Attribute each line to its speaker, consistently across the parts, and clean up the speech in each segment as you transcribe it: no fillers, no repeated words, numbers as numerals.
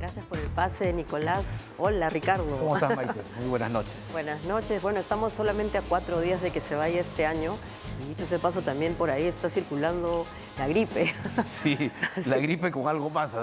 Speaker 1: Gracias por el pase, Nicolás. Hola, Ricardo.
Speaker 2: ¿Cómo estás, Maite? Muy buenas noches.
Speaker 1: Buenas noches. Bueno, estamos solamente a 4 días de que se vaya este año. Y dicho ese paso, también por ahí está circulando la gripe.
Speaker 2: Sí, la gripe con algo más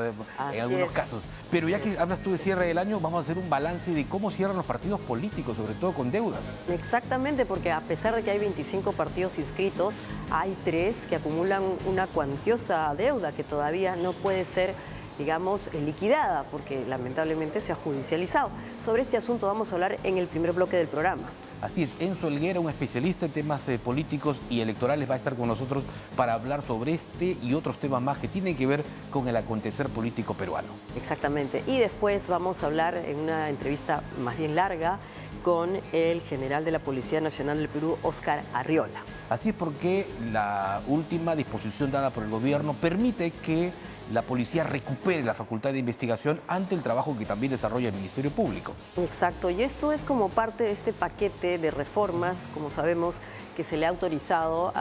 Speaker 2: en algunos casos. Pero ya que hablas tú de cierre del año, vamos a hacer un balance de cómo cierran los partidos políticos, sobre todo con deudas.
Speaker 1: Exactamente, porque a pesar de que hay 25 partidos inscritos, hay 3 que acumulan una cuantiosa deuda que todavía no puede ser, digamos, liquidada, porque lamentablemente se ha judicializado. Sobre este asunto vamos a hablar en el primer bloque del programa.
Speaker 2: Así es, Enzo Helguera, un especialista en temas políticos y electorales, va a estar con nosotros para hablar sobre este y otros temas más que tienen que ver con el acontecer político peruano.
Speaker 1: Exactamente, y después vamos a hablar en una entrevista más bien larga con el general de la Policía Nacional del Perú, Óscar Arriola.
Speaker 2: Así es, porque la última disposición dada por el gobierno permite que la policía recupere la facultad de investigación ante el trabajo que también desarrolla el Ministerio Público.
Speaker 1: Exacto, y esto es como parte de este paquete de reformas, como sabemos, que se le ha autorizado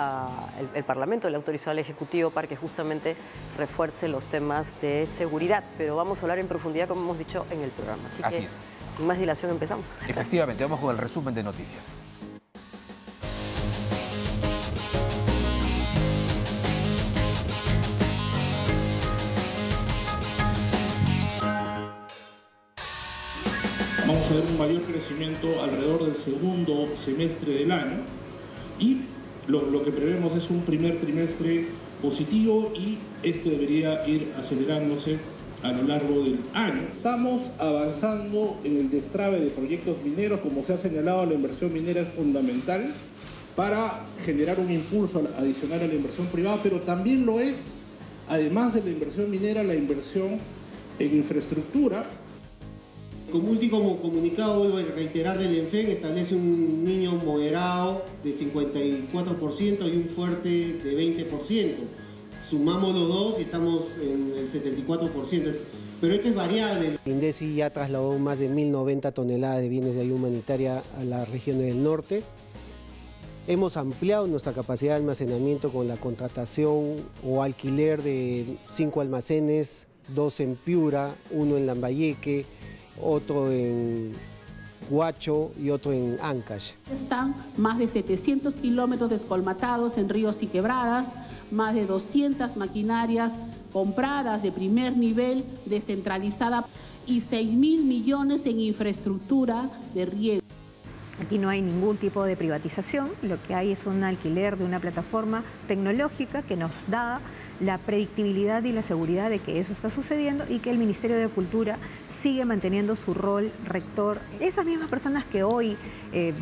Speaker 1: el Parlamento, le ha autorizado al Ejecutivo para que justamente refuerce los temas de seguridad. Pero vamos a hablar en profundidad, como hemos dicho, en el programa.
Speaker 2: Así es.
Speaker 1: Sin más dilación, empezamos.
Speaker 2: Efectivamente, vamos con el resumen de noticias.
Speaker 3: Vamos a ver un mayor crecimiento alrededor del segundo semestre del año y lo que prevemos es un primer trimestre positivo y este debería ir acelerándose a lo largo del año. Estamos avanzando en el destrabe de proyectos mineros. Como se ha señalado, la inversión minera es fundamental para generar un impulso adicional a la inversión privada, pero también lo es, además de la inversión minera, la inversión en infraestructura.
Speaker 4: Como último comunicado, vuelvo a reiterar, del ENFEN establece un niño moderado de 54% y un fuerte de 20%. Sumamos los dos y estamos en el 74%. Pero esto es variable.
Speaker 5: INDECI ya trasladó más de 1.090 toneladas de bienes de ayuda humanitaria a las regiones del norte. Hemos ampliado nuestra capacidad de almacenamiento con la contratación o alquiler de 5 almacenes, 2 en Piura, 1 en Lambayeque, otro en Huacho y otro en Ancash.
Speaker 6: Están más de 700 kilómetros descolmatados en ríos y quebradas, más de 200 maquinarias compradas de primer nivel, descentralizada, y 6.000 millones en infraestructura de riego.
Speaker 7: Aquí no hay ningún tipo de privatización, lo que hay es un alquiler de una plataforma tecnológica que nos da la predictibilidad y la seguridad de que eso está sucediendo y que el Ministerio de Cultura sigue manteniendo su rol rector. Esas mismas personas que hoy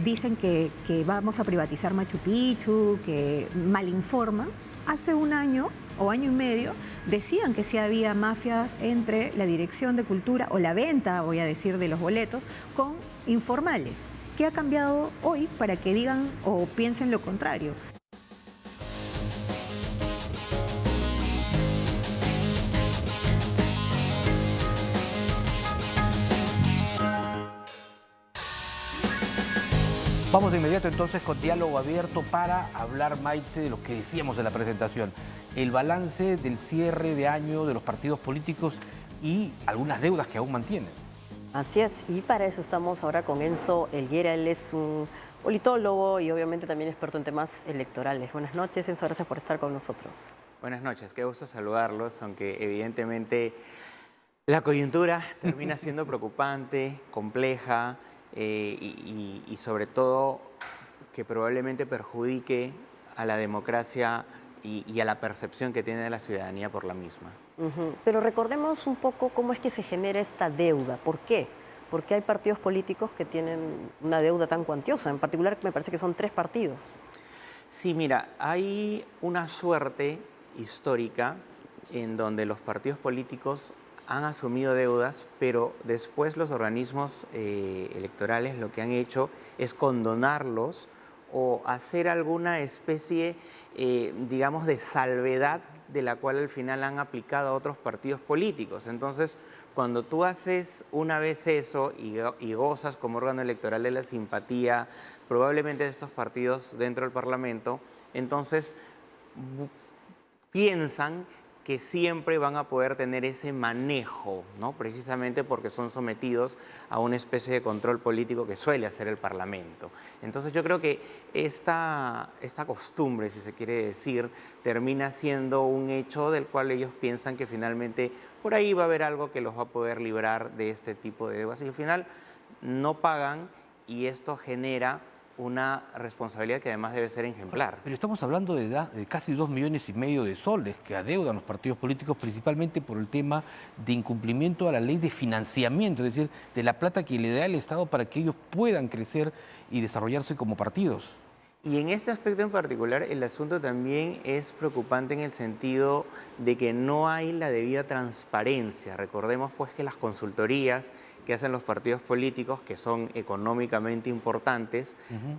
Speaker 7: dicen que vamos a privatizar Machu Picchu, que malinforman, hace un año o año y medio decían que sí había mafias entre la Dirección de Cultura o la venta, voy a decir, de los boletos con informales. ¿Qué ha cambiado hoy para que digan o piensen lo contrario?
Speaker 2: Vamos de inmediato entonces con diálogo abierto para hablar, Maite, de lo que decíamos en la presentación. El balance del cierre de año de los partidos políticos y algunas deudas que aún mantienen.
Speaker 1: Así es, y para eso estamos ahora con Enzo Helguera. Él es un politólogo y obviamente también experto en temas electorales. Buenas noches, Enzo, gracias por estar con nosotros.
Speaker 8: Buenas noches, qué gusto saludarlos, aunque evidentemente la coyuntura termina siendo preocupante, compleja y sobre todo que probablemente perjudique a la democracia y a la percepción que tiene la ciudadanía por la misma.
Speaker 1: Pero recordemos un poco cómo es que se genera esta deuda. ¿Por qué? Porque hay partidos políticos que tienen una deuda tan cuantiosa. En particular, me parece que son 3 partidos.
Speaker 8: Sí, mira, hay una suerte histórica en donde los partidos políticos han asumido deudas, pero después los organismos electorales lo que han hecho es condonarlos o hacer alguna especie, digamos, de salvedad de la cual al final han aplicado a otros partidos políticos. Entonces, cuando tú haces una vez eso y gozas como órgano electoral de la simpatía, probablemente de estos partidos dentro del Parlamento, entonces piensan que siempre van a poder tener ese manejo, ¿no? Precisamente porque son sometidos a una especie de control político que suele hacer el Parlamento. Entonces yo creo que esta costumbre, si se quiere decir, termina siendo un hecho del cual ellos piensan que finalmente por ahí va a haber algo que los va a poder librar de este tipo de deudas y al final no pagan y esto genera una responsabilidad que además debe ser ejemplar.
Speaker 2: Pero estamos hablando de casi 2,5 millones de soles que adeudan los partidos políticos principalmente por el tema de incumplimiento a la ley de financiamiento, es decir, de la plata que le da el Estado para que ellos puedan crecer y desarrollarse como partidos.
Speaker 8: Y en este aspecto en particular, el asunto también es preocupante en el sentido de que no hay la debida transparencia. Recordemos pues que las consultorías que hacen los partidos políticos, que son económicamente importantes,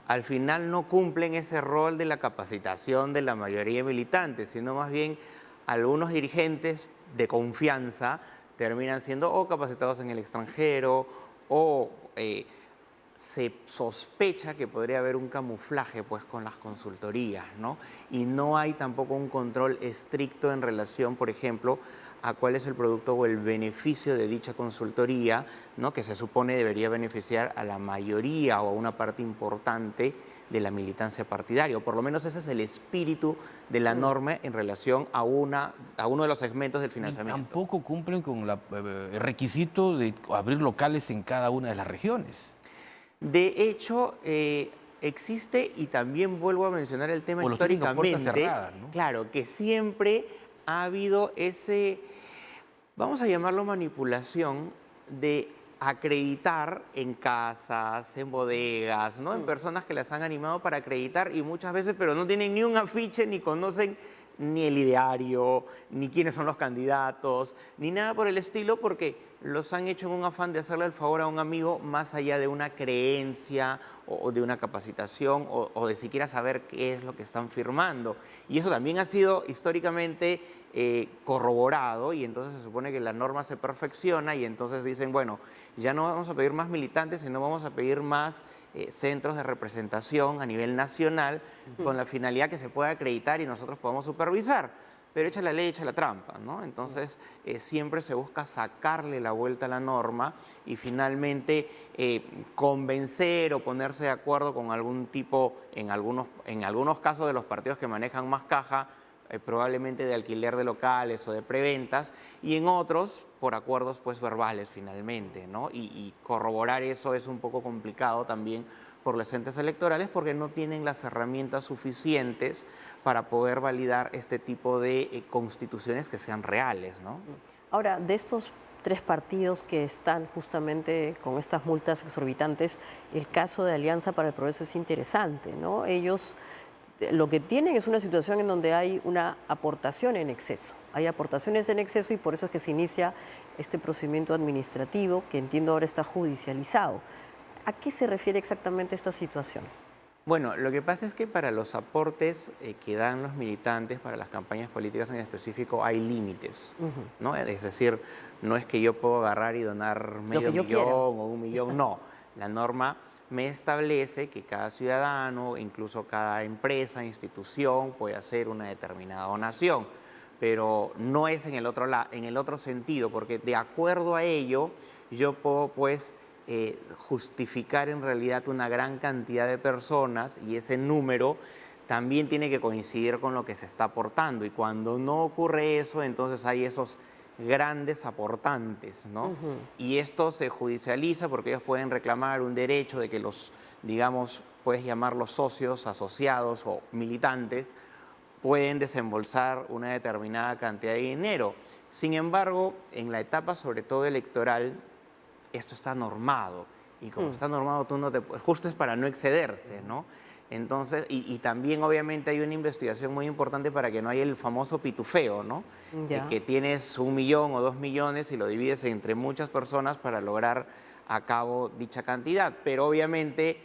Speaker 8: al final no cumplen ese rol de la capacitación de la mayoría militante, sino más bien algunos dirigentes de confianza terminan siendo o capacitados en el extranjero o se sospecha que podría haber un camuflaje pues con las consultorías, ¿no? Y no hay tampoco un control estricto en relación, por ejemplo, a cuál es el producto o el beneficio de dicha consultoría, ¿no? Que se supone debería beneficiar a la mayoría o a una parte importante de la militancia partidaria, o por lo menos ese es el espíritu de la norma en relación a uno de los segmentos del financiamiento.
Speaker 2: Y tampoco cumplen con el requisito de abrir locales en cada una de las regiones.
Speaker 8: De hecho, existe, y también vuelvo a mencionar el tema históricamente,
Speaker 2: cerradas, ¿no?
Speaker 8: Claro, que siempre ha habido ese, vamos a llamarlo manipulación, de acreditar en casas, en bodegas, ¿no? En personas que las han animado para acreditar y muchas veces, pero no tienen ni un afiche, ni conocen ni el ideario, ni quiénes son los candidatos, ni nada por el estilo, porque los han hecho en un afán de hacerle el favor a un amigo más allá de una creencia o de una capacitación o de siquiera saber qué es lo que están firmando. Y eso también ha sido históricamente corroborado y entonces se supone que la norma se perfecciona y entonces dicen, bueno, ya no vamos a pedir más militantes, sino vamos a pedir más centros de representación a nivel nacional con la finalidad que se pueda acreditar y nosotros podamos supervisar. Pero echa la ley, echa la trampa, ¿no? Entonces, siempre se busca sacarle la vuelta a la norma y finalmente convencer o ponerse de acuerdo con algún tipo, en algunos casos de los partidos que manejan más caja, probablemente de alquiler de locales o de preventas, y en otros por acuerdos pues verbales finalmente, ¿no? Y corroborar eso es un poco complicado también por los entes electorales porque no tienen las herramientas suficientes para poder validar este tipo de constituciones que sean reales, ¿no?
Speaker 1: Ahora, de estos 3 partidos que están justamente con estas multas exorbitantes, el caso de Alianza para el Progreso es interesante, ¿no? Ellos lo que tienen es una situación en donde hay una aportación en exceso. Hay aportaciones en exceso y por eso es que se inicia este procedimiento administrativo que entiendo ahora está judicializado. ¿A qué se refiere exactamente esta situación?
Speaker 8: Bueno, lo que pasa es que para los aportes que dan los militantes para las campañas políticas en específico hay límites, ¿no? Es decir, no es que yo puedo agarrar y donar medio millón o 1 millón, no. La norma me establece que cada ciudadano, incluso cada empresa, institución, puede hacer una determinada donación, pero no es en el otro sentido, porque de acuerdo a ello yo puedo pues justificar en realidad una gran cantidad de personas y ese número también tiene que coincidir con lo que se está aportando y cuando no ocurre eso, entonces hay esos grandes aportantes, ¿no? Y esto se judicializa porque ellos pueden reclamar un derecho de que los, digamos, puedes llamarlos socios, asociados o militantes, pueden desembolsar una determinada cantidad de dinero. Sin embargo, en la etapa sobre todo electoral, esto está normado y como está normado, tú no te, justo es para no excederse, ¿no? Entonces, y también obviamente hay una investigación muy importante para que no haya el famoso pitufeo, ¿no? Que tienes 1 millón o 2 millones y lo divides entre muchas personas para lograr a cabo dicha cantidad. Pero obviamente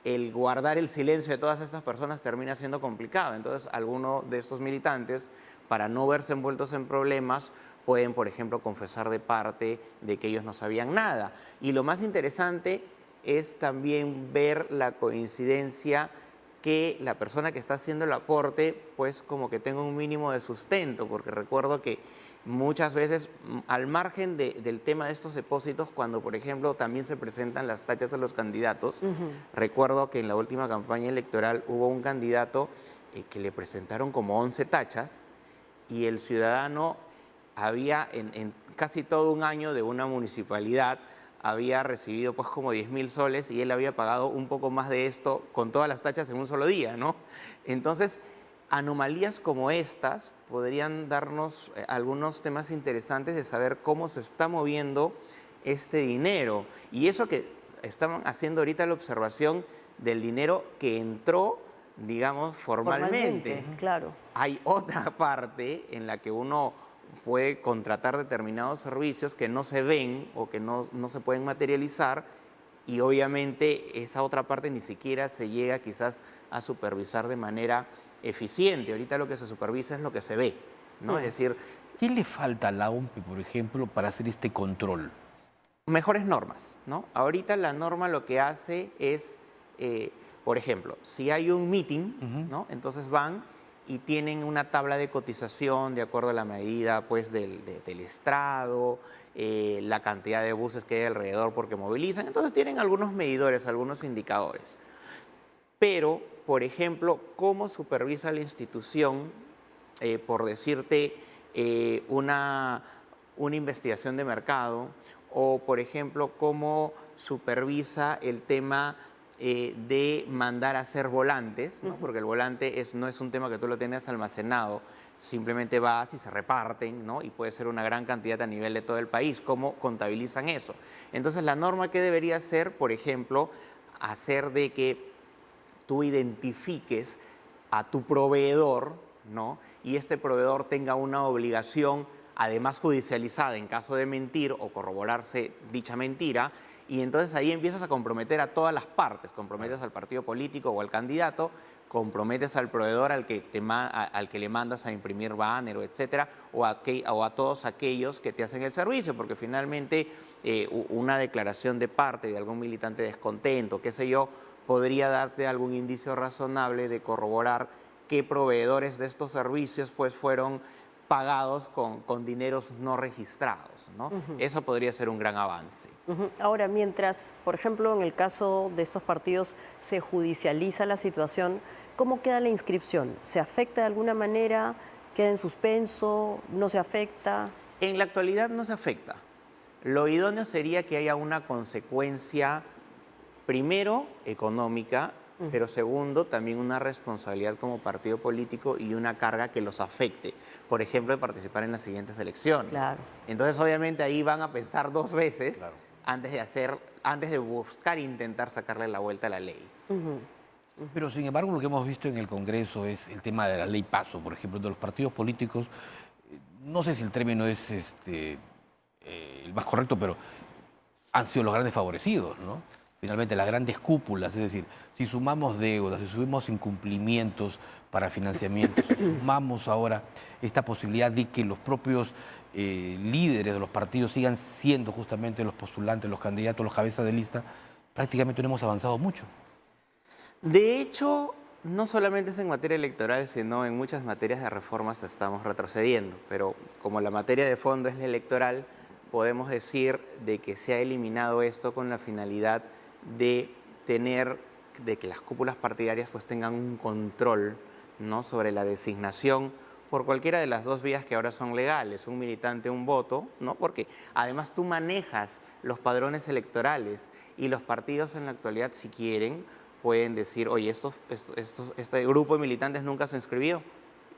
Speaker 8: el guardar el silencio de todas estas personas termina siendo complicado. Entonces, algunos de estos militantes, para no verse envueltos en problemas, pueden, por ejemplo, confesar de parte de que ellos no sabían nada. Y lo más interesante es también ver la coincidencia que la persona que está haciendo el aporte, pues como que tenga un mínimo de sustento, porque recuerdo que muchas veces, al margen del tema de estos depósitos, cuando por ejemplo también se presentan las tachas a los candidatos, recuerdo que en la última campaña electoral hubo un candidato que le presentaron como 11 tachas y el ciudadano había en casi todo un año de una municipalidad había recibido pues como 10.000 soles y él había pagado un poco más de esto con todas las tachas en un solo día, ¿no? Entonces, anomalías como estas podrían darnos algunos temas interesantes de saber cómo se está moviendo este dinero. Y eso que estaban haciendo ahorita la observación del dinero que entró, digamos, formalmente.
Speaker 1: Claro.
Speaker 8: Hay otra parte en la que uno puede contratar determinados servicios que no se ven o que no se pueden materializar y obviamente esa otra parte ni siquiera se llega quizás a supervisar de manera eficiente. Ahorita lo que se supervisa es lo que se ve, ¿no? Es decir,
Speaker 2: ¿qué le falta a la OMPE, por ejemplo, para hacer este control?
Speaker 8: mejores normas, ¿no? Ahorita la norma lo que hace es, por ejemplo, si hay un meeting, ¿no? Entonces van y tienen una tabla de cotización de acuerdo a la medida pues, del estrado, la cantidad de buses que hay alrededor porque movilizan. Entonces tienen algunos medidores, algunos indicadores. Pero, por ejemplo, ¿cómo supervisa la institución, por decirte, una investigación de mercado? O, por ejemplo, ¿cómo supervisa el tema de mandar a hacer volantes? ¿No? Porque el volante no es un tema que tú lo tienes almacenado, simplemente vas y se reparten, ¿no? Y puede ser una gran cantidad a nivel de todo el país. ¿Cómo contabilizan eso? Entonces, la norma que debería ser, por ejemplo, hacer de que tú identifiques a tu proveedor, ¿no? Y este proveedor tenga una obligación, además judicializada, en caso de mentir o corroborarse dicha mentira, y entonces ahí empiezas a comprometer a todas las partes, comprometes al partido político o al candidato, comprometes al proveedor al que le mandas a imprimir banner, etcétera, o a todos aquellos que te hacen el servicio, porque finalmente una declaración de parte de algún militante descontento, qué sé yo, podría darte algún indicio razonable de corroborar qué proveedores de estos servicios pues fueron pagados con dineros no registrados, ¿no? Eso podría ser un gran avance.
Speaker 1: Ahora, mientras, por ejemplo, en el caso de estos partidos se judicializa la situación, ¿cómo queda la inscripción? ¿Se afecta de alguna manera? ¿Queda en suspenso? ¿No se afecta?
Speaker 8: En la actualidad no se afecta. Lo idóneo sería que haya una consecuencia, primero, económica, pero segundo, también una responsabilidad como partido político y una carga que los afecte. Por ejemplo, de participar en las siguientes elecciones.
Speaker 1: Claro.
Speaker 8: Entonces, obviamente, ahí van a pensar dos veces antes de buscar intentar sacarle la vuelta a la ley.
Speaker 2: Pero, sin embargo, lo que hemos visto en el Congreso es el tema de la ley Paso, por ejemplo, de los partidos políticos. No sé si el término es el más correcto, pero han sido los grandes favorecidos, ¿no? Finalmente, las grandes cúpulas, es decir, si sumamos deudas, si subimos incumplimientos para financiamiento, si sumamos ahora esta posibilidad de que los propios líderes de los partidos sigan siendo justamente los postulantes, los candidatos, los cabezas de lista, prácticamente no hemos avanzado mucho.
Speaker 8: De hecho, no solamente es en materia electoral, sino en muchas materias de reformas estamos retrocediendo, pero como la materia de fondo es la electoral, podemos decir de que se ha eliminado esto con la finalidad de que las cúpulas partidarias pues tengan un control, ¿no?, sobre la designación por cualquiera de las dos vías que ahora son legales, un militante, un voto, ¿no? Porque además tú manejas los padrones electorales y los partidos en la actualidad, si quieren, pueden decir, oye, este grupo de militantes nunca se inscribió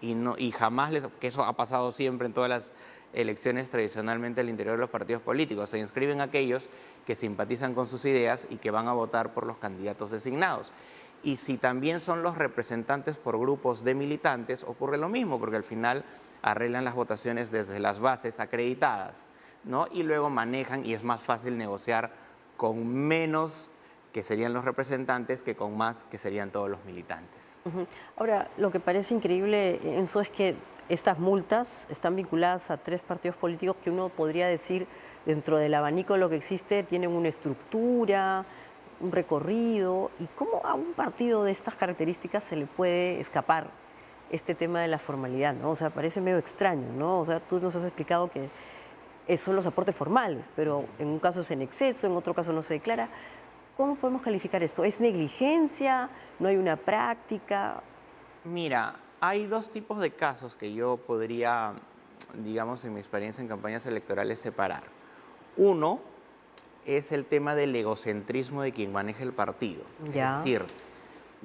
Speaker 8: y jamás que eso ha pasado siempre en todas las elecciones tradicionalmente al interior de los partidos políticos. Se inscriben aquellos que simpatizan con sus ideas y que van a votar por los candidatos designados. Y si también son los representantes por grupos de militantes, ocurre lo mismo, porque al final arreglan las votaciones desde las bases acreditadas, ¿no? Y luego manejan, y es más fácil negociar con menos que serían los representantes que con más que serían todos los militantes.
Speaker 1: Ahora, lo que parece increíble, Enzo, es que estas multas están vinculadas a 3 partidos políticos que uno podría decir, dentro del abanico de lo que existe, tienen una estructura, un recorrido, y cómo a un partido de estas características se le puede escapar este tema de la formalidad, ¿no? O sea, parece medio extraño, ¿no? O sea, tú nos has explicado que son los aportes formales, pero en un caso es en exceso, en otro caso no se declara. ¿Cómo podemos calificar esto? ¿Es negligencia? ¿No hay una práctica?
Speaker 8: Mira, hay dos tipos de casos que yo podría, digamos, en mi experiencia en campañas electorales, separar. Uno es el tema del egocentrismo de quien maneja el partido.
Speaker 1: Ya.
Speaker 8: Es decir,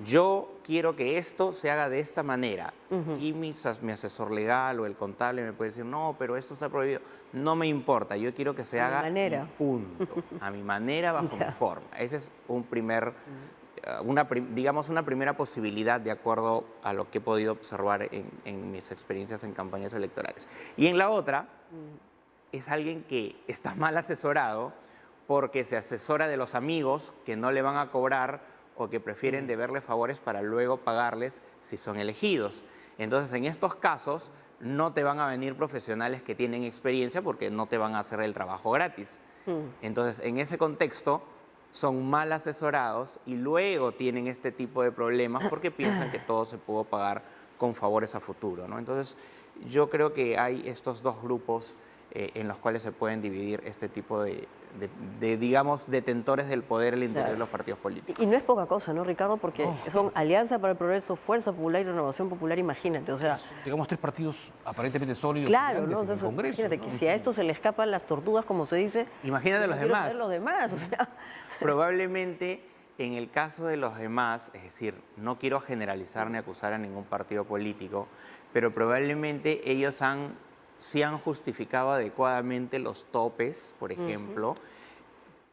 Speaker 8: yo quiero que esto se haga de esta manera y mi asesor legal o el contable me puede decir, no, pero esto está prohibido. No me importa, yo quiero que se haga
Speaker 1: A mi manera.
Speaker 8: y punto. A mi manera, bajo mi forma. Ese es un primer, digamos, una primera posibilidad de acuerdo a lo que he podido observar en mis experiencias en campañas electorales. Y en la otra, es alguien que está mal asesorado porque se asesora de los amigos que no le van a cobrar o que prefieren deberle favores para luego pagarles si son elegidos. Entonces, en estos casos, no te van a venir profesionales que tienen experiencia porque no te van a hacer el trabajo gratis. Entonces, en ese contexto, son mal asesorados y luego tienen este tipo de problemas porque piensan que todo se pudo pagar con favores a futuro, ¿no? Entonces, yo creo que hay estos dos grupos en los cuales se pueden dividir este tipo de digamos, detentores del poder al interior de los partidos políticos.
Speaker 1: Y no es poca cosa, ¿no, Ricardo? Porque son Alianza para el Progreso, Fuerza Popular y Renovación Popular, imagínate, o sea...
Speaker 2: Digamos, tres partidos aparentemente sólidos,
Speaker 1: claro,
Speaker 2: grandes,
Speaker 1: ¿no?
Speaker 2: en el Congreso.
Speaker 1: Imagínate, que si a esto se le escapan las tortugas, como se dice...
Speaker 8: Imagínate los demás.
Speaker 1: Los demás, o sea...
Speaker 8: Probablemente, en el caso de los demás, es decir, no quiero generalizar ni acusar a ningún partido político, pero probablemente ellos sí han justificado adecuadamente los topes, por ejemplo,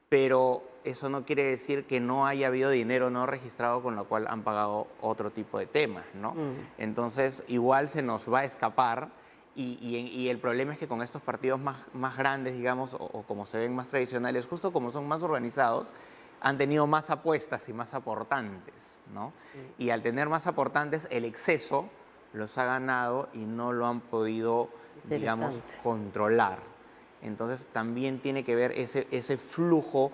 Speaker 8: pero eso no quiere decir que no haya habido dinero no registrado con lo cual han pagado otro tipo de temas, ¿no? Entonces, igual se nos va a escapar y el problema es que con estos partidos más grandes, digamos, o como se ven más tradicionales, justo como son más organizados, han tenido más apuestas y más aportantes, ¿no? Y al tener más aportantes, el exceso los ha ganado y no lo han podido, digamos, controlar. Entonces también tiene que ver ese flujo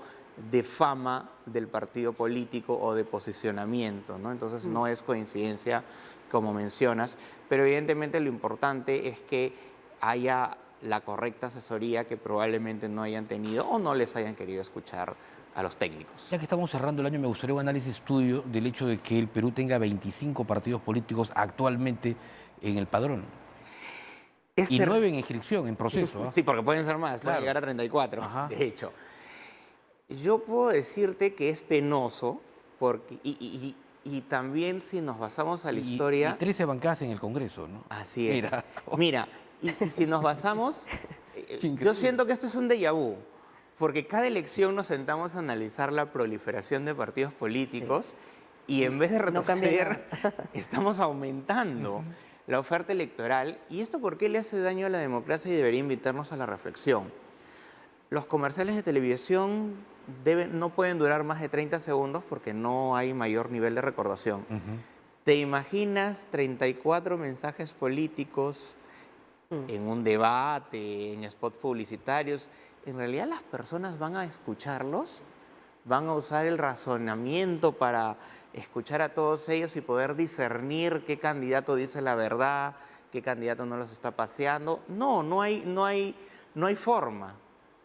Speaker 8: de fama del partido político o de posicionamiento, ¿no? Entonces no es coincidencia, como mencionas, pero evidentemente lo importante es que haya la correcta asesoría que probablemente no hayan tenido o no les hayan querido escuchar a los técnicos.
Speaker 2: Ya que estamos cerrando el año, me gustaría un análisis tuyo del hecho de que el Perú tenga 25 partidos políticos actualmente en el padrón. Y 9 en inscripción, en proceso.
Speaker 8: Sí, porque pueden ser más, pueden llegar a 34, de hecho. Yo puedo decirte que es penoso, porque, y también si nos basamos a la historia...
Speaker 2: Y 13 bancadas en el Congreso, ¿no?
Speaker 8: Así es. Mira, y si nos basamos... yo siento que esto es un déjà vu, porque cada elección nos sentamos a analizar la proliferación de partidos políticos y en vez de retroceder, estamos aumentando la oferta electoral. ¿Y esto por qué le hace daño a la democracia y debería invitarnos a la reflexión? Los comerciales de televisión no pueden durar más de 30 segundos porque no hay mayor nivel de recordación. ¿Te imaginas 34 mensajes políticos en un debate, en spots publicitarios? ¿En realidad las personas van a escucharlos? ¿Van a usar el razonamiento para escuchar a todos ellos y poder discernir qué candidato dice la verdad, qué candidato no los está paseando? No hay forma,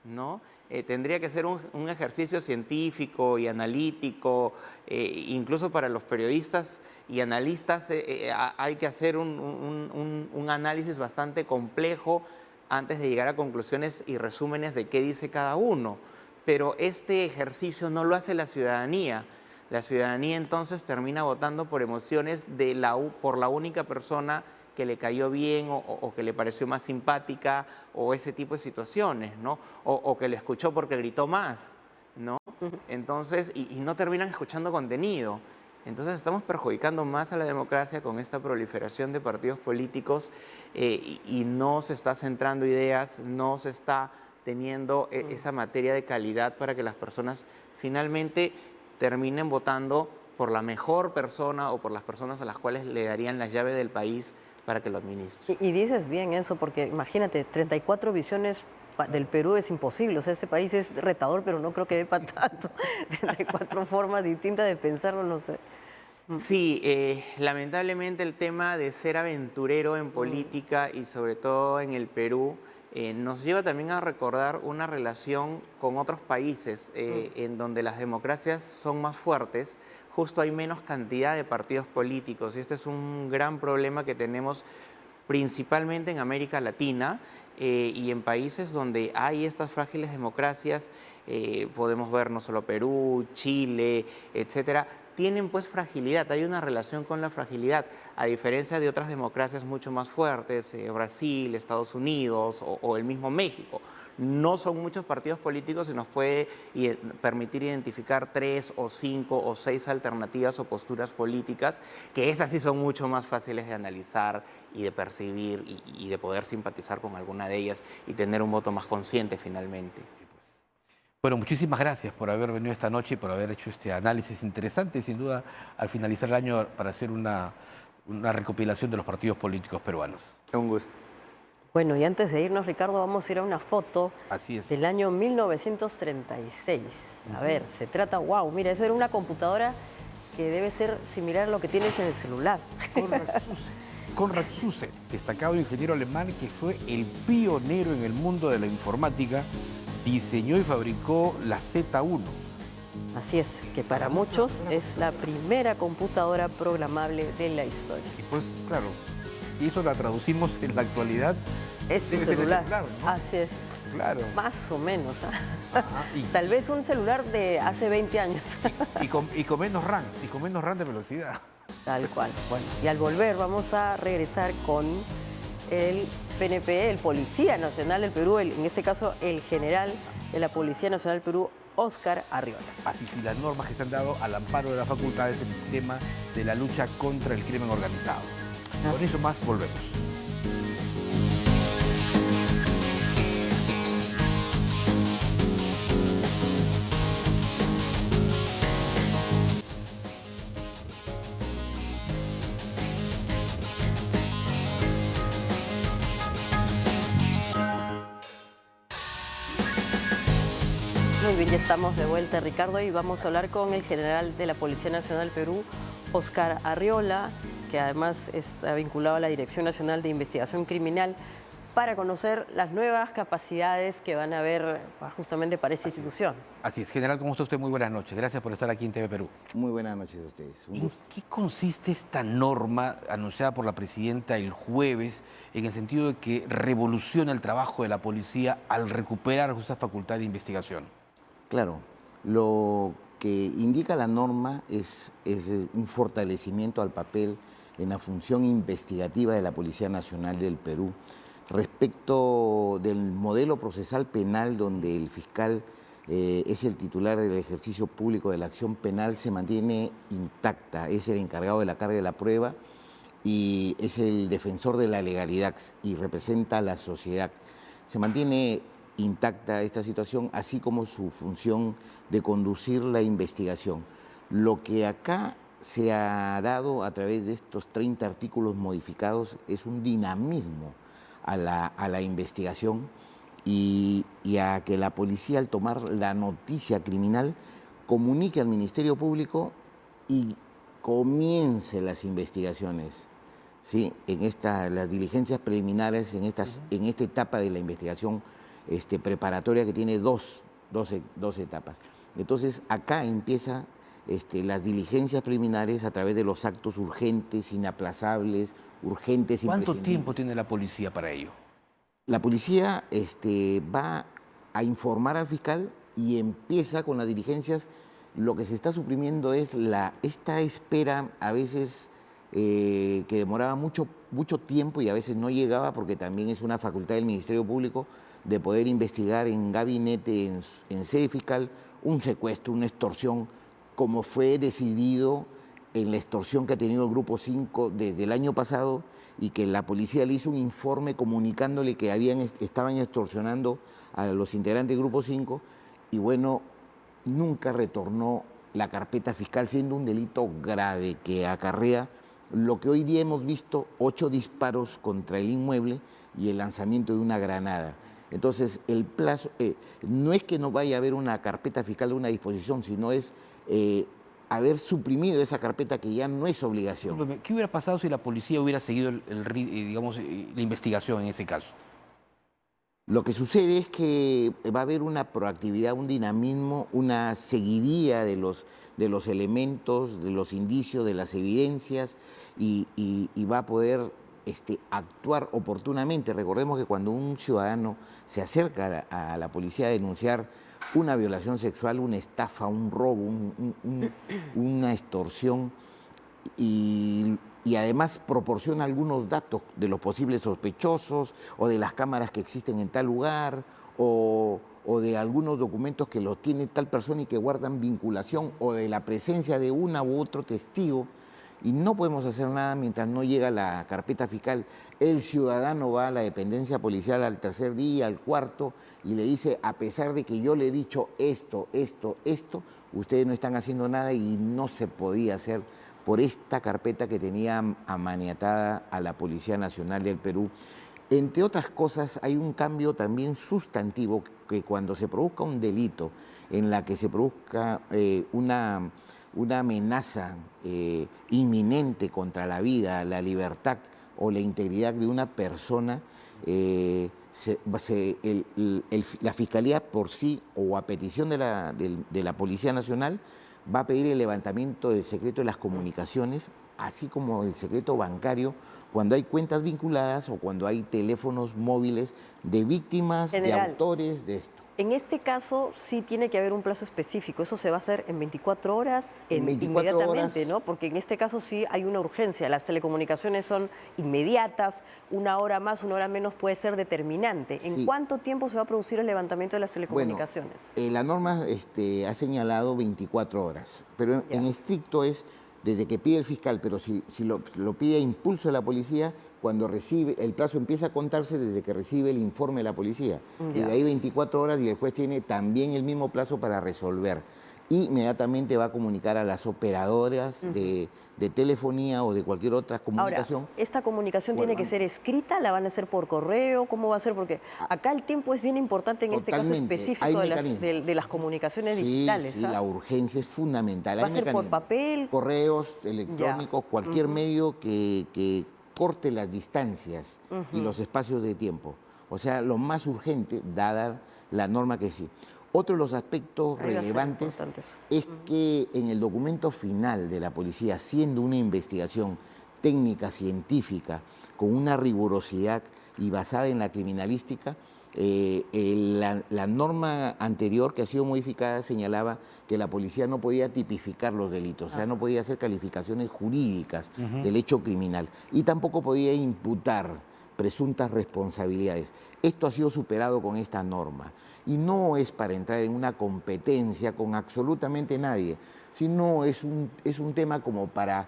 Speaker 8: ¿no? Tendría que ser un ejercicio científico y analítico, incluso para los periodistas y analistas hay que hacer un análisis bastante complejo antes de llegar a conclusiones y resúmenes de qué dice cada uno. Pero este ejercicio no lo hace la ciudadanía. La ciudadanía entonces termina votando por emociones por la única persona que le cayó bien o que le pareció más simpática o ese tipo de situaciones, ¿no? O que le escuchó porque gritó más, ¿no? Entonces, y no terminan escuchando contenido. Entonces estamos perjudicando más a la democracia con esta proliferación de partidos políticos y no se está centrando ideas, no se está teniendo esa materia de calidad para que las personas finalmente terminen votando por la mejor persona o por las personas a las cuales le darían la llave del país para que lo administre.
Speaker 1: Y dices bien eso, porque imagínate, 34 visiones del Perú es imposible. O sea, este país es retador, pero no creo que dé para tanto. De 4 formas distintas de pensarlo, no sé.
Speaker 8: Sí, lamentablemente el tema de ser aventurero en política y sobre todo en el Perú nos lleva también a recordar una relación con otros países en donde las democracias son más fuertes, justo hay menos cantidad de partidos políticos y este es un gran problema que tenemos principalmente en América Latina y en países donde hay estas frágiles democracias, podemos ver no solo Perú, Chile, etcétera, tienen pues fragilidad, hay una relación con la fragilidad, a diferencia de otras democracias mucho más fuertes, Brasil, Estados Unidos o el mismo México. No son muchos partidos políticos y nos puede permitir identificar 3 o 5 o 6 alternativas o posturas políticas, que esas sí son mucho más fáciles de analizar y de percibir y de poder simpatizar con alguna de ellas y tener un voto más consciente finalmente.
Speaker 2: Bueno, muchísimas gracias por haber venido esta noche y por haber hecho este análisis interesante, sin duda, al finalizar el año para hacer una recopilación de los partidos políticos peruanos.
Speaker 8: Un gusto.
Speaker 1: Bueno, y antes de irnos, Ricardo, vamos a ir a una foto del año 1936. A ver, se trata, wow, mira, esa era una computadora que debe ser similar a lo que tienes en el celular.
Speaker 2: Konrad Zuse, destacado ingeniero alemán que fue el pionero en el mundo de la informática, diseñó y fabricó la Z1.
Speaker 1: Así es, que para muchos es la primera computadora programable de la historia.
Speaker 2: Y pues, claro, si eso la traducimos en la actualidad,
Speaker 1: es tu
Speaker 2: debe ser el celular, ¿no?
Speaker 1: Así es.
Speaker 2: Claro.
Speaker 1: Más o menos. Tal vez un celular de hace 20 años.
Speaker 2: Y con menos RAM de velocidad.
Speaker 1: Tal cual. Bueno, y al volver vamos a regresar con el PNP, el Policía Nacional del Perú, en este caso el general de la Policía Nacional del Perú, Óscar Arriola.
Speaker 2: Así si las normas que se han dado al amparo de las facultades en el tema de la lucha contra el crimen organizado. Con eso más volvemos.
Speaker 1: Muy bien, ya estamos de vuelta, Ricardo, y vamos a hablar con el general de la Policía Nacional del Perú, Óscar Arriola, que además está vinculado a la Dirección Nacional de Investigación Criminal, para conocer las nuevas capacidades que van a haber justamente para esta institución.
Speaker 2: Así es, general, ¿cómo está usted? Muy buenas noches. Gracias por estar aquí en TV Perú.
Speaker 9: Muy buenas noches a ustedes.
Speaker 2: ¿En qué consiste esta norma anunciada por la presidenta el jueves en el sentido de que revoluciona el trabajo de la policía al recuperar esa facultad de investigación?
Speaker 9: Claro, lo que indica la norma es un fortalecimiento al papel en la función investigativa de la Policía Nacional del Perú respecto del modelo procesal penal donde el fiscal es el titular del ejercicio público de la acción penal, se mantiene intacta, es el encargado de la carga de la prueba y es el defensor de la legalidad y representa a la sociedad. Se mantiene intacta esta situación, así como su función de conducir la investigación. Lo que acá se ha dado a través de estos 30 artículos modificados es un dinamismo a la investigación y a que la policía, al tomar la noticia criminal, comunique al Ministerio Público y comience las investigaciones. ¿Sí? Las diligencias preliminares en esta etapa de la investigación preparatoria que tiene dos etapas. Entonces, acá empieza las diligencias preliminares a través de los actos urgentes, inaplazables, urgentes.
Speaker 2: ¿Cuánto tiempo tiene la policía para ello?
Speaker 9: La policía va a informar al fiscal y empieza con las diligencias. Lo que se está suprimiendo es esta espera, a veces que demoraba mucho tiempo y a veces no llegaba, porque también es una facultad del Ministerio Público de poder investigar en gabinete, en sede fiscal, un secuestro, una extorsión, como fue decidido en la extorsión que ha tenido el Grupo 5 desde el año pasado, y que la policía le hizo un informe comunicándole que estaban extorsionando a los integrantes del Grupo 5, y bueno, nunca retornó la carpeta fiscal, siendo un delito grave que acarrea lo que hoy día hemos visto, 8 disparos contra el inmueble y el lanzamiento de una granada. Entonces, el plazo, no es que no vaya a haber una carpeta fiscal de una disposición, sino es haber suprimido esa carpeta que ya no es obligación.
Speaker 2: ¿Qué hubiera pasado si la policía hubiera seguido la investigación en ese caso?
Speaker 9: Lo que sucede es que va a haber una proactividad, un dinamismo, una seguidilla de los elementos, de los indicios, de las evidencias y va a poder actuar oportunamente. Recordemos que cuando un ciudadano se acerca a la policía a denunciar una violación sexual, una estafa, un robo, una extorsión y además proporciona algunos datos de los posibles sospechosos o de las cámaras que existen en tal lugar o de algunos documentos que los tiene tal persona y que guardan vinculación o de la presencia de una u otro testigo, y no podemos hacer nada mientras no llega la carpeta fiscal. El ciudadano va a la dependencia policial al tercer día, al cuarto, y le dice, a pesar de que yo le he dicho esto, ustedes no están haciendo nada y no se podía hacer por esta carpeta que tenía amaniatada a la Policía Nacional del Perú. Entre otras cosas, hay un cambio también sustantivo, que cuando se produzca un delito en la que se produzca una amenaza inminente contra la vida, la libertad o la integridad de una persona, la Fiscalía por sí o a petición de la Policía Nacional va a pedir el levantamiento del secreto de las comunicaciones, así como el secreto bancario, cuando hay cuentas vinculadas o cuando hay teléfonos móviles de víctimas,
Speaker 1: General,
Speaker 9: de autores de esto.
Speaker 1: En este caso sí tiene que haber un plazo específico. ¿Eso se va a hacer en 24 horas,
Speaker 9: En 24
Speaker 1: inmediatamente,
Speaker 9: horas.
Speaker 1: ¿no? Porque en este caso sí hay una urgencia. Las telecomunicaciones son inmediatas, una hora más, una hora menos puede ser determinante. ¿En
Speaker 9: Sí.
Speaker 1: cuánto tiempo se va a producir el levantamiento de las telecomunicaciones?
Speaker 9: Bueno, la norma ha señalado 24 horas, pero en estricto es desde que pide el fiscal, pero si lo pide a impulso de la policía, cuando recibe, el plazo empieza a contarse desde que recibe el informe de la policía. Y de ahí 24 horas y el juez tiene también el mismo plazo para resolver. Y inmediatamente va a comunicar a las operadoras de telefonía o de cualquier otra comunicación.
Speaker 1: Ahora, ¿esta comunicación tiene que ser escrita? ¿La van a hacer por correo? ¿Cómo va a ser? Porque acá el tiempo es bien importante en este caso
Speaker 9: Totalmente.
Speaker 1: específico
Speaker 9: Hay
Speaker 1: de las comunicaciones digitales.
Speaker 9: Sí,
Speaker 1: ¿ah?
Speaker 9: la urgencia es fundamental.
Speaker 1: ¿Va
Speaker 9: Hay
Speaker 1: a ser por
Speaker 9: mecanismos.
Speaker 1: papel?
Speaker 9: Correos electrónicos, cualquier medio que corte las distancias y los espacios de tiempo. O sea, lo más urgente, dada la norma que sí. Otro de los aspectos relevantes es que en el documento final de la policía, siendo una investigación técnica, científica, con una rigurosidad y basada en la criminalística, la norma anterior que ha sido modificada señalaba que la policía no podía tipificar los delitos, o sea, no podía hacer calificaciones jurídicas del hecho criminal y tampoco podía imputar presuntas responsabilidades. Esto ha sido superado con esta norma y no es para entrar en una competencia con absolutamente nadie, sino es un tema como para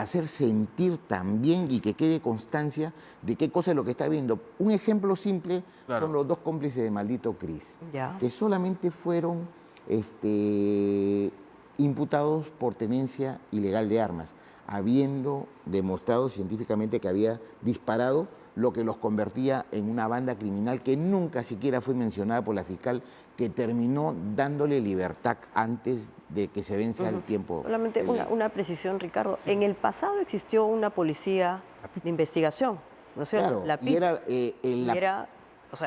Speaker 9: hacer sentir también y que quede constancia de qué cosa es lo que está viendo. Un ejemplo simple son los dos cómplices de Maldito Cris, que solamente fueron imputados por tenencia ilegal de armas, habiendo demostrado científicamente que había disparado, lo que los convertía en una banda criminal que nunca siquiera fue mencionada por la fiscal, que terminó dándole libertad antes de que se venza el tiempo.
Speaker 1: Solamente una precisión, Ricardo. Sí. En el pasado existió una policía de investigación, ¿no es cierto?
Speaker 9: Claro,
Speaker 1: la PIP,
Speaker 9: y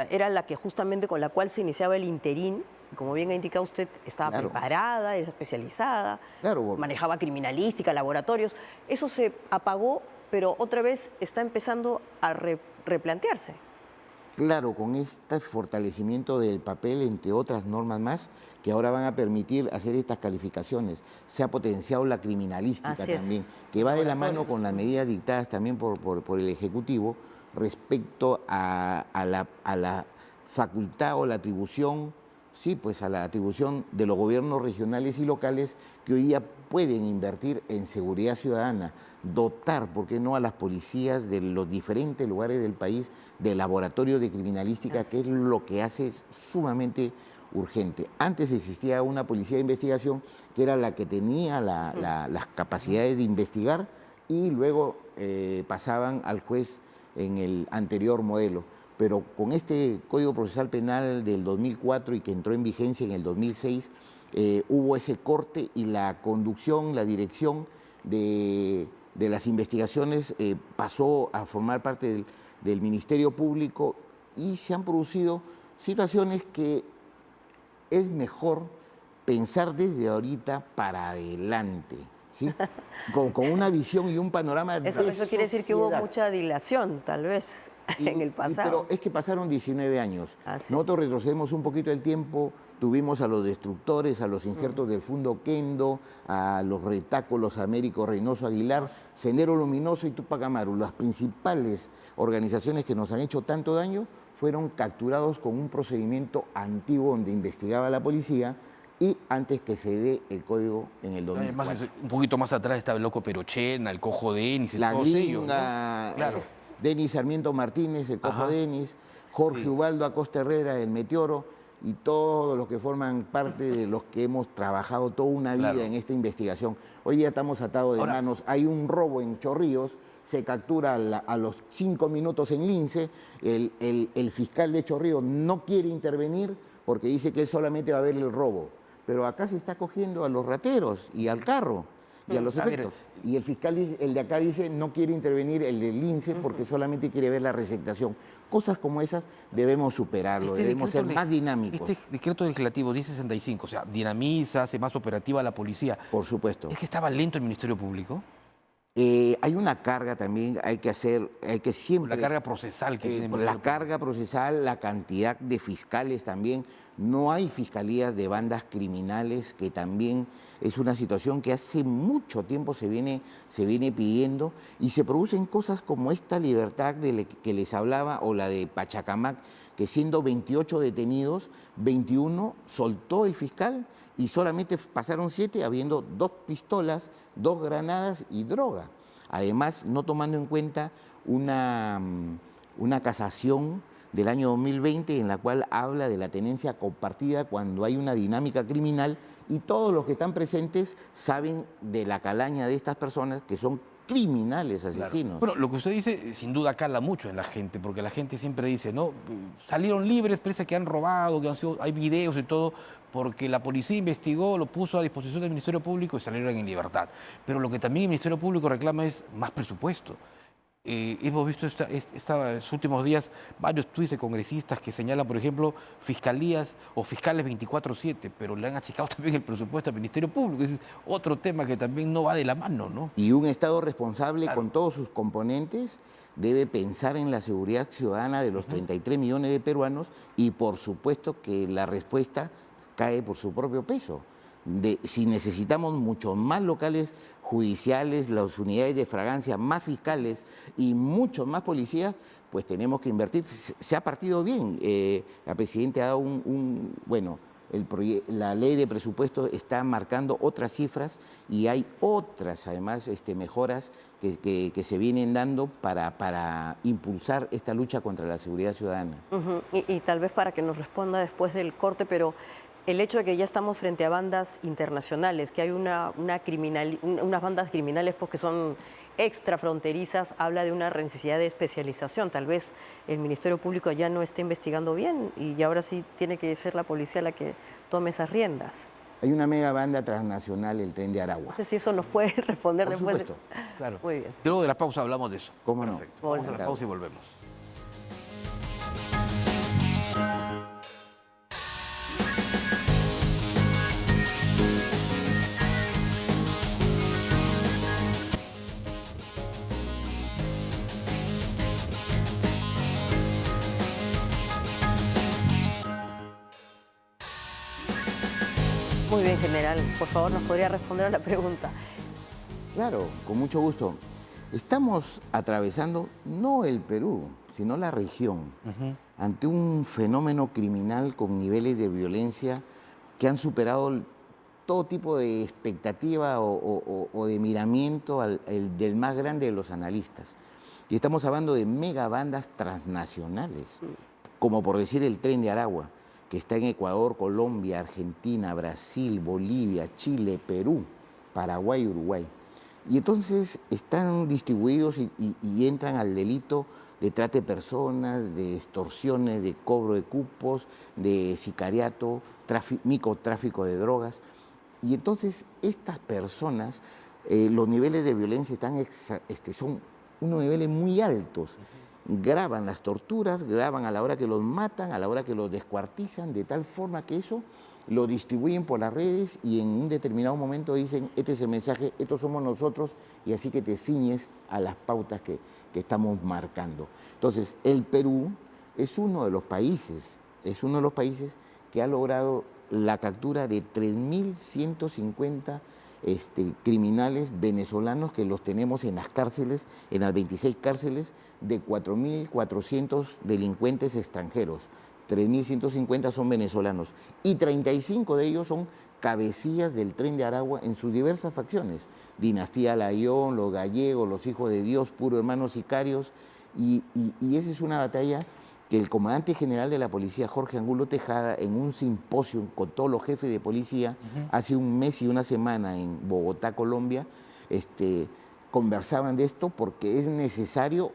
Speaker 1: era la que justamente con la cual se iniciaba el interín. Como bien ha indicado usted, estaba preparada, era especializada, manejaba criminalística, laboratorios. Eso se apagó, pero otra vez está empezando a replantearse.
Speaker 9: Claro, con este fortalecimiento del papel, entre otras normas más, que ahora van a permitir hacer estas calificaciones. Se ha potenciado la criminalística también, que va de la mano con las medidas dictadas también por el Ejecutivo respecto a la facultad o la atribución, a la atribución de los gobiernos regionales y locales que hoy día pueden invertir en seguridad ciudadana, dotar, ¿por qué no?, a las policías de los diferentes lugares del país de laboratorios de criminalística, que es lo que hace sumamente urgente. Antes existía una policía de investigación que era la que tenía las capacidades de investigar y luego pasaban al juez en el anterior modelo. pero con este Código Procesal Penal del 2004 y que entró en vigencia en el 2006, hubo ese corte y la conducción, la dirección de las investigaciones pasó a formar parte del Ministerio Público y se han producido situaciones que es mejor pensar desde ahorita para adelante, ¿sí? con una visión y un panorama
Speaker 1: Eso quiere decir que hubo
Speaker 9: sociedad.
Speaker 1: mucha dilación, tal vez, en el pasado.
Speaker 9: Pero es que pasaron 19 años.
Speaker 1: Así
Speaker 9: Nosotros retrocedemos un poquito el tiempo, tuvimos a los destructores, a los injertos del Fundo Kendo, a los retáculos Américo Reynoso Aguilar, Sendero Luminoso y Tupac Amaru. Las principales organizaciones que nos han hecho tanto daño fueron capturados con un procedimiento antiguo donde investigaba la policía y antes que se dé el código en el 2004.
Speaker 2: Además, un poquito más atrás estaba el loco Perochena, el cojo Denis,
Speaker 9: La
Speaker 2: todos ellos, ¿no?
Speaker 9: Gringa,
Speaker 2: Claro.
Speaker 9: Denis Sarmiento Martínez, el cojo
Speaker 2: Ajá.
Speaker 9: Denis, Jorge
Speaker 2: Sí.
Speaker 9: Ubaldo Acosta Herrera, el Meteoro, y todos los que forman parte de los que hemos trabajado toda una vida
Speaker 2: Claro.
Speaker 9: en esta investigación. Hoy ya estamos atados de
Speaker 2: Ahora-
Speaker 9: manos. Hay un robo en Chorrillos, se captura a los 5 minutos en Lince, el fiscal de Chorrillos no quiere intervenir porque dice que él solamente va a ver el robo. Pero acá se está cogiendo a los rateros y al carro y a los
Speaker 2: A ver,
Speaker 9: efectos. Y el fiscal, el de acá dice, no quiere intervenir el del Lince porque solamente quiere ver la receptación. Cosas como esas debemos superarlo, debemos ser más dinámicos.
Speaker 2: Este decreto legislativo 1065, o sea, dinamiza, hace más operativa a la policía.
Speaker 9: Por supuesto.
Speaker 2: ¿Es que estaba lento el Ministerio Público?
Speaker 9: Hay una carga también, hay que siempre...
Speaker 2: La carga procesal que tiene el
Speaker 9: la
Speaker 2: Ministerio
Speaker 9: carga procesal, la cantidad de fiscales también. No hay fiscalías de bandas criminales, que también es una situación que hace mucho tiempo se viene pidiendo, y se producen cosas como esta libertad que les hablaba, o la de Pachacamac, que siendo 28 detenidos, 21 soltó el fiscal y solamente pasaron 7 habiendo 2 pistolas, 2 granadas y droga. Además, no tomando en cuenta una casación del año 2020 en la cual habla de la tenencia compartida cuando hay una dinámica criminal, y todos los que están presentes saben de la calaña de estas personas que son criminales, asesinos.
Speaker 2: Bueno, lo que usted dice sin duda cala mucho en la gente, porque la gente siempre dice, ¿no? Salieron libres, parece que han robado, hay videos y todo, porque la policía investigó, lo puso a disposición del Ministerio Público y salieron en libertad. Pero lo que también el Ministerio Público reclama es más presupuesto. Hemos visto estos últimos días varios tuits de congresistas que señalan, por ejemplo, fiscalías o fiscales 24/7, pero le han achicado también el presupuesto al Ministerio Público. Ese es otro tema que también no va de la mano, ¿no?
Speaker 9: Y un Estado responsable con todos sus componentes debe pensar en la seguridad ciudadana de los 33 millones de peruanos, y por supuesto que la respuesta cae por su propio peso. Si necesitamos muchos más locales judiciales, las unidades de fragancia, más fiscales y muchos más policías, pues tenemos que invertir. Se ha partido bien. La Presidenta ha dado la ley de presupuesto está marcando otras cifras, y hay otras, además, mejoras que se vienen dando para impulsar esta lucha contra la seguridad ciudadana.
Speaker 1: Y tal vez para que nos responda después del corte, pero el hecho de que ya estamos frente a bandas internacionales, que hay unas bandas criminales pues, que son extrafronterizas, habla de una necesidad de especialización. Tal vez el Ministerio Público ya no esté investigando bien y ahora sí tiene que ser la policía la que tome esas riendas.
Speaker 9: Hay una mega banda transnacional, el Tren de Aragua.
Speaker 1: No sé si eso nos puede responder
Speaker 9: Por
Speaker 1: después.
Speaker 9: supuesto.
Speaker 2: Claro.
Speaker 1: Muy bien.
Speaker 2: Luego de la pausa hablamos de eso.
Speaker 9: ¿Cómo no?
Speaker 2: Perfecto. Vamos a la pausa y volvemos.
Speaker 1: Muy bien, general. Por favor, ¿nos podría responder a la pregunta?
Speaker 9: Claro, con mucho gusto. Estamos atravesando no el Perú, sino la región, ante un fenómeno criminal con niveles de violencia que han superado todo tipo de expectativa o de miramiento del más grande de los analistas. Y estamos hablando de megabandas transnacionales, como por decir el Tren de Aragua, que está en Ecuador, Colombia, Argentina, Brasil, Bolivia, Chile, Perú, Paraguay y Uruguay. Y entonces están distribuidos y entran al delito de trata de personas, de extorsiones, de cobro de cupos, de sicariato, microtráfico de drogas. Y entonces estas personas, los niveles de violencia son unos niveles muy altos. Graban las torturas, graban a la hora que los matan, a la hora que los descuartizan, de tal forma que eso lo distribuyen por las redes y en un determinado momento dicen, este es el mensaje, estos somos nosotros, y así que te ciñes a las pautas que estamos marcando. Entonces, el Perú es uno de los países que ha logrado la captura de 3.150 criminales venezolanos que los tenemos en las cárceles, en las 26 cárceles, de 4.400 delincuentes extranjeros. 3.150 son venezolanos y 35 de ellos son cabecillas del Tren de Aragua en sus diversas facciones. Dinastía Layón, los gallegos, los hijos de Dios, puros hermanos sicarios. Y esa es una batalla que el comandante general de la policía, Jorge Angulo Tejada, en un simposio con todos los jefes de policía, hace un mes y una semana en Bogotá, Colombia, conversaban de esto porque es necesario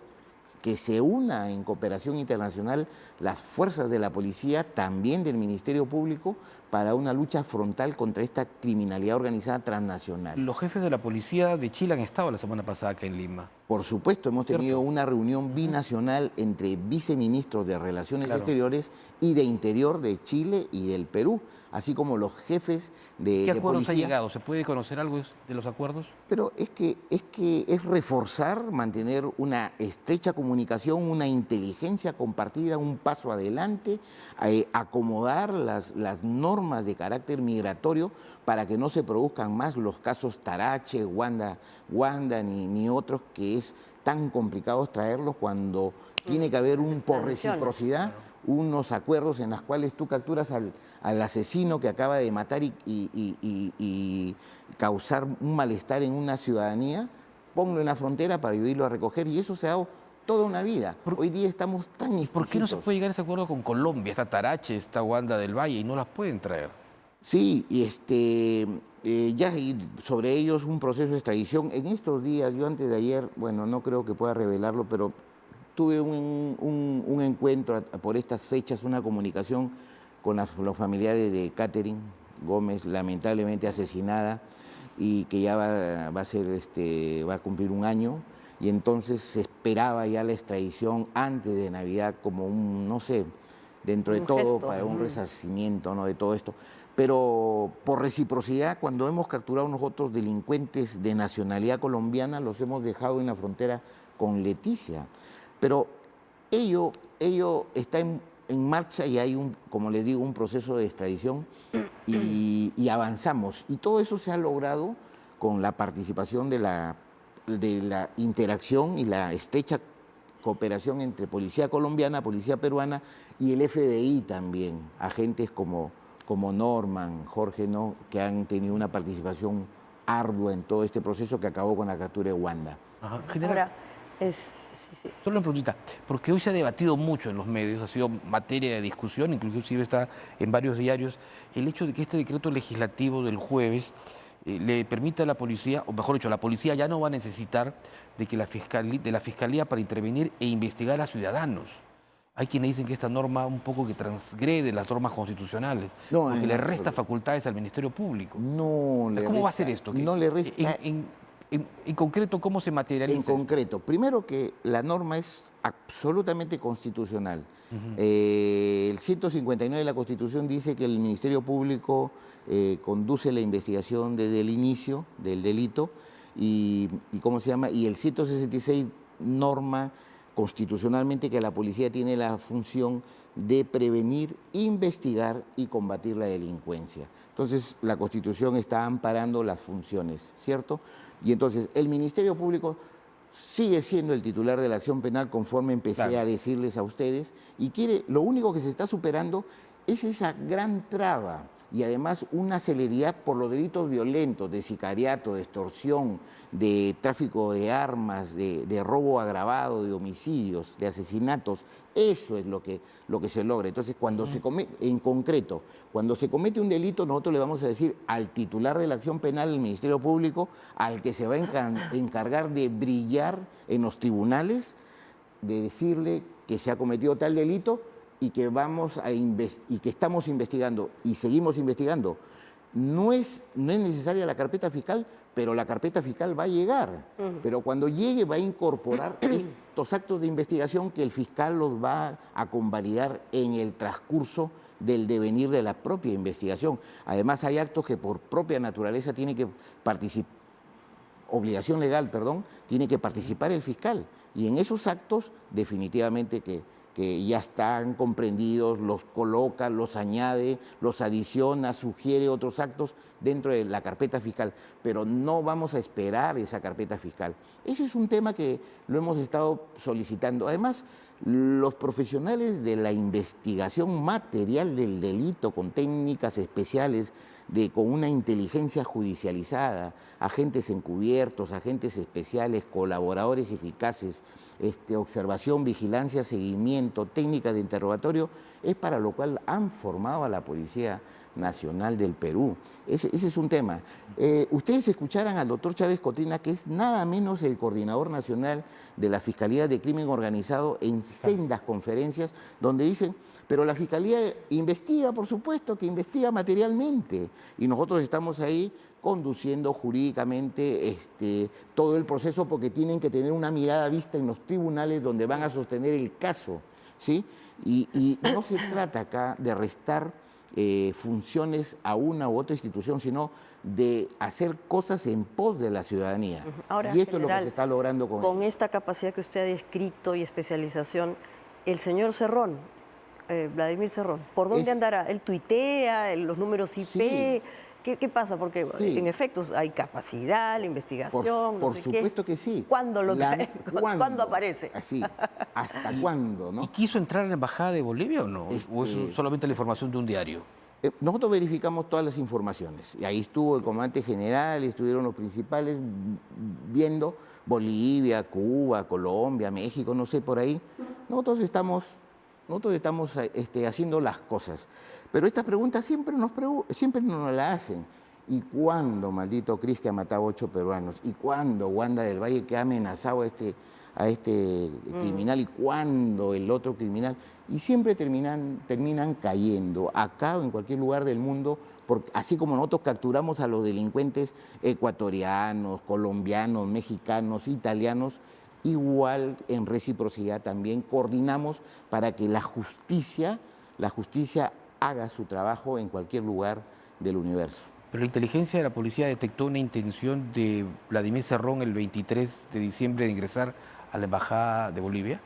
Speaker 9: que se una en cooperación internacional las fuerzas de la policía, también del Ministerio Público, para una lucha frontal contra esta criminalidad organizada transnacional.
Speaker 2: Los jefes de la policía de Chile han estado la semana pasada acá en Lima.
Speaker 9: Por supuesto, hemos tenido una reunión binacional entre viceministros de Relaciones Exteriores y de Interior de Chile y del Perú, así como los jefes de
Speaker 2: ¿Qué acuerdos ha
Speaker 9: policía.
Speaker 2: llegado? ¿Se puede conocer algo de los acuerdos?
Speaker 9: Pero es que es reforzar, mantener una estrecha comunicación, una inteligencia compartida, un paso adelante, acomodar las normas de carácter migratorio para que no se produzcan más los casos Tarache, Wanda ni otros, que es tan complicado traerlos cuando tiene que haber por reciprocidad unos acuerdos en los cuales tú capturas al asesino que acaba de matar y causar un malestar en una ciudadanía, ponlo en la frontera para irlo a recoger, y eso se ha dado toda una vida. Hoy día estamos tan exquisitos.
Speaker 2: ¿Por qué no se puede llegar a ese acuerdo con Colombia? Está Tarache, está Wanda del Valle y no las pueden traer.
Speaker 9: Sí, y sobre ellos un proceso de extradición. En estos días, yo antes de ayer, bueno, no creo que pueda revelarlo, pero tuve un encuentro por estas fechas, una comunicación con los familiares de Catherine Gómez, lamentablemente asesinada, y que ya va a cumplir un año, y entonces se esperaba ya la extradición antes de Navidad como no sé, dentro de todo, gesto, para un resarcimiento, ¿no?, de todo esto. Pero por reciprocidad, cuando hemos capturado nosotros delincuentes de nacionalidad colombiana, los hemos dejado en la frontera con Leticia. Pero ello está en marcha y hay como les digo, un proceso de extradición y avanzamos. Y todo eso se ha logrado con la participación de la interacción y la estrecha cooperación entre policía colombiana, policía peruana y el FBI también, agentes como Norman, Jorge, ¿no?, que han tenido una participación ardua en todo este proceso que acabó con la captura de Wanda.
Speaker 2: Ajá. General, solo una preguntita, porque hoy se ha debatido mucho en los medios, ha sido materia de discusión, inclusive está en varios diarios, el hecho de que este decreto legislativo del jueves le permita a la policía, o mejor dicho, la policía ya no va a necesitar de la fiscalía para intervenir e investigar a ciudadanos. Hay quienes dicen que esta norma un poco que transgrede las normas constitucionales, porque le resta facultades al Ministerio Público. ¿Cómo va a ser esto?
Speaker 9: No le resta.
Speaker 2: En concreto, ¿cómo se materializa?
Speaker 9: En concreto, primero que la norma es absolutamente constitucional. El 159 de la Constitución dice que el Ministerio Público conduce la investigación desde el inicio del delito y el 166 norma constitucionalmente que la policía tiene la función de prevenir, investigar y combatir la delincuencia. Entonces, la Constitución está amparando las funciones, ¿cierto? Y entonces, el Ministerio Público sigue siendo el titular de la acción penal, conforme empecé a decirles a ustedes, y lo único que se está superando es esa gran traba y además una celeridad por los delitos violentos de sicariato, de extorsión, de tráfico de armas, de robo agravado, de homicidios, de asesinatos. Eso es lo que se logra. Entonces, en concreto, cuando se comete un delito, nosotros le vamos a decir al titular de la acción penal, el Ministerio Público, al que se va a encargar de brillar en los tribunales, de decirle que se ha cometido tal delito y que estamos investigando y seguimos investigando. No es necesaria la carpeta fiscal, pero la carpeta fiscal va a llegar. Pero cuando llegue va a incorporar estos actos de investigación que el fiscal los va a convalidar en el transcurso del devenir de la propia investigación. Además, hay actos que por propia naturaleza tiene que participar, obligación legal, perdón, tiene que participar el fiscal. Y en esos actos, definitivamente que ya están comprendidos, los coloca, los añade, los adiciona, sugiere otros actos dentro de la carpeta fiscal, pero no vamos a esperar esa carpeta fiscal. Ese es un tema que lo hemos estado solicitando. Además, los profesionales de la investigación material del delito con técnicas especiales, con una inteligencia judicializada, agentes encubiertos, agentes especiales, colaboradores eficaces, observación, vigilancia, seguimiento, técnicas de interrogatorio, es para lo cual han formado a la Policía Nacional del Perú. Ese es un tema. Ustedes escucharan al doctor Chávez Cotrina, que es nada menos el coordinador nacional de la Fiscalía de Crimen Organizado, en sendas conferencias donde dicen, pero la Fiscalía investiga, por supuesto, que investiga materialmente, y nosotros estamos ahí conduciendo jurídicamente todo el proceso, porque tienen que tener una mirada vista en los tribunales donde van a sostener el caso, ¿sí? Y no se trata acá de restar funciones a una u otra institución, sino de hacer cosas en pos de la ciudadanía.
Speaker 1: Ahora,
Speaker 9: y esto
Speaker 1: general,
Speaker 9: es lo que se está logrando
Speaker 1: con esta capacidad que usted ha descrito y especialización, el señor Cerrón, Vladimir Cerrón, ¿por dónde andará? ¿Él tuitea los números IP? Sí. ¿Qué pasa? Porque en efecto hay capacidad, la investigación,
Speaker 9: por supuesto que sí.
Speaker 1: ¿Cuándo lo trae? ¿Cuándo aparece?
Speaker 9: Así, ¿hasta cuándo? ¿No?
Speaker 2: ¿Y quiso entrar en la Embajada de Bolivia o no? ¿O es solamente la información de un diario?
Speaker 9: Nosotros verificamos todas las informaciones. Y ahí estuvo el comandante general, estuvieron los principales viendo Bolivia, Cuba, Colombia, México, no sé, por ahí. Nosotros estamos haciendo las cosas. Pero esta pregunta siempre nos la hacen. ¿Y cuándo, maldito Cris, que ha matado 8 peruanos? ¿Y cuándo Wanda del Valle, que ha amenazado a este criminal? ¿Y cuándo el otro criminal? Y siempre terminan cayendo, acá o en cualquier lugar del mundo, porque así como nosotros capturamos a los delincuentes ecuatorianos, colombianos, mexicanos, italianos, igual en reciprocidad también coordinamos para que la justicia haga su trabajo en cualquier lugar del universo.
Speaker 2: Pero la inteligencia de la policía detectó una intención de Vladimir Cerrón el 23 de diciembre de ingresar a la Embajada de Bolivia.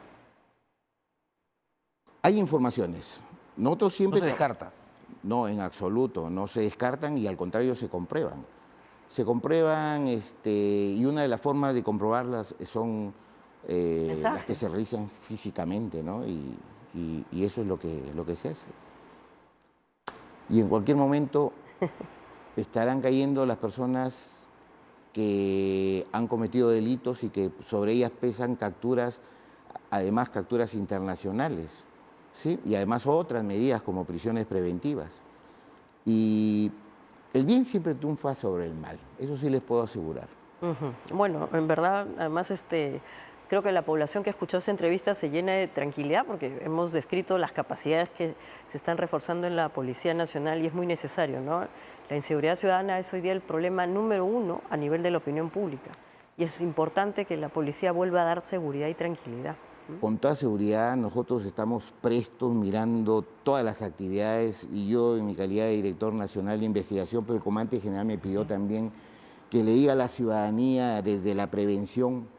Speaker 9: Hay informaciones. Nosotros siempre...
Speaker 2: ¿No se descarta?
Speaker 9: No, en absoluto. No se descartan y al contrario se comprueban. Se comprueban y una de las formas de comprobarlas son las que se realizan físicamente, ¿no? Y eso es lo que se hace. Y en cualquier momento estarán cayendo las personas que han cometido delitos y que sobre ellas pesan capturas, además capturas internacionales, ¿sí? Y además otras medidas como prisiones preventivas. Y el bien siempre triunfa sobre el mal, eso sí les puedo asegurar.
Speaker 1: Bueno, en verdad, además creo que la población que escuchó esa entrevista se llena de tranquilidad porque hemos descrito las capacidades que se están reforzando en la Policía Nacional y es muy necesario, ¿no? La inseguridad ciudadana es hoy día el problema número 1 a nivel de la opinión pública y es importante que la policía vuelva a dar seguridad y tranquilidad.
Speaker 9: Con toda seguridad, nosotros estamos prestos mirando todas las actividades y yo en mi calidad de director nacional de investigación, pero el comandante general me pidió también que le diga a la ciudadanía desde la prevención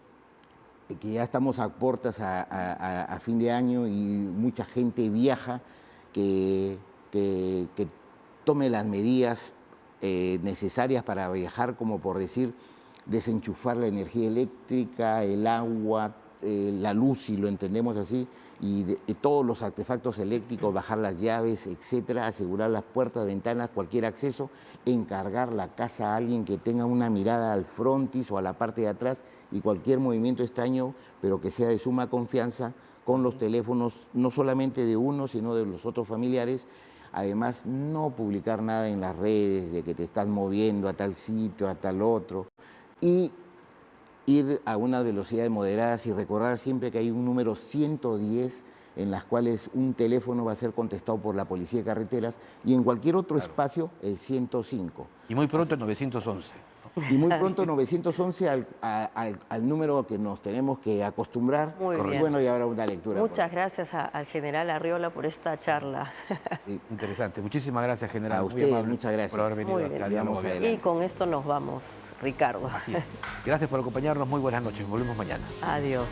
Speaker 9: que ya estamos a puertas a fin de año y mucha gente viaja, que tome las medidas necesarias para viajar, como por decir, desenchufar la energía eléctrica, el agua, la luz, si lo entendemos así, y todos los artefactos eléctricos, bajar las llaves, etcétera, asegurar las puertas, ventanas, cualquier acceso, encargar la casa a alguien que tenga una mirada al frontis o a la parte de atrás y cualquier movimiento extraño, pero que sea de suma confianza, con los teléfonos no solamente de uno, sino de los otros familiares. Además, no publicar nada en las redes de que te estás moviendo a tal sitio, a tal otro. Y ir a una velocidad moderada y recordar siempre que hay un número 110 en las cuales un teléfono va a ser contestado por la Policía de Carreteras y en cualquier otro espacio el 105.
Speaker 2: Y muy pronto el 911.
Speaker 9: Y muy pronto 911 al número que nos tenemos que acostumbrar.
Speaker 1: Muy bien.
Speaker 9: Bueno, y ahora una lectura.
Speaker 1: Muchas gracias al general Arriola por esta charla.
Speaker 2: Sí, interesante. Muchísimas gracias, general.
Speaker 9: A
Speaker 2: Muy
Speaker 9: usted,
Speaker 2: amable
Speaker 9: muchas gracias.
Speaker 2: por haber venido
Speaker 1: Muy
Speaker 2: acá
Speaker 1: bien.
Speaker 2: a Diálogo Abierto.
Speaker 1: Y con esto nos vamos, Ricardo.
Speaker 2: Así es. Gracias por acompañarnos. Muy buenas noches. Volvemos mañana.
Speaker 1: Adiós.